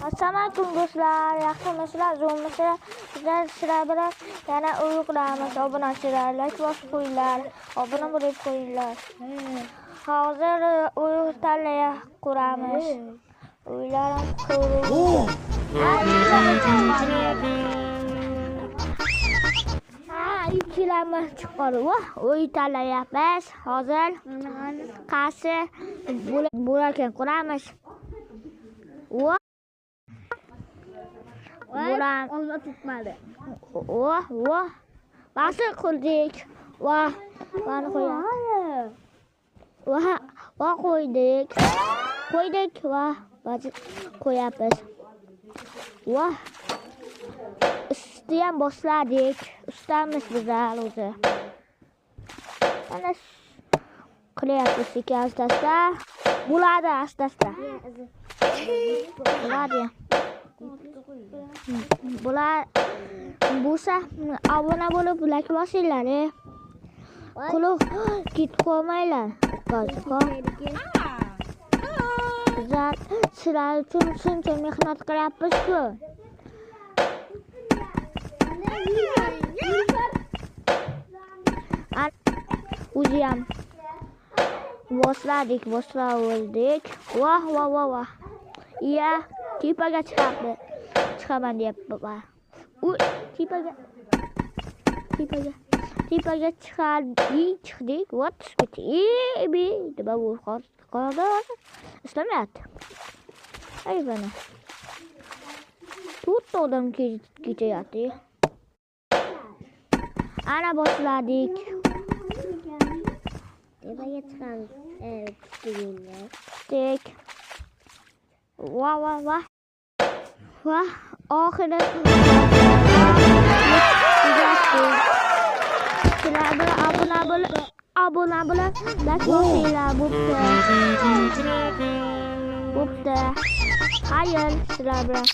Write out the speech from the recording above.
Assalomu alaykum do'stlar, yaxshimisizlar, zo'rmisizlar? Bizlar sizlar bilan yana uyuqlarimiz, obunachilar, like bosib qo'yinglar, obuna bo'lib qo'yinglar. Hozir uyuq tanlay quramiz. Uylarim qurib. Ikkilarimiz chiqarib, uy tanlayapmiz. Hozir qaysi bo'larkan quramiz. Buram olma tutmadi. Basi qildik. Bani qo'yamiz. Qo'ydik. Basi qo'yamiz. Usti ham boshladik. Ustamiz bizlar o'zi. Ana qilyapmiz asta-asta. Bo'ladi asta-asta. Bo'ladi. Bular bo'lsa obuna bo'lib like bosinglar. Quloq ketib qolmanglar. Bizlar sizlar uchun shuncha mehnat qilyapmiz-ku. O'zi ham boshladik. Voh. Iya, tepaga chiqaman deyapman. Tepaga chiqdik. What? Nima bu qoldi? Islamayapti. Ay bana. To'rtta odam ketyapti. Ana boshladik. Tepaga chiqamiz. Tek. Voh. Oxiri sizlar bilan obuna bo'lib bosinglar. Bo'pti. Xayr sizlar bilan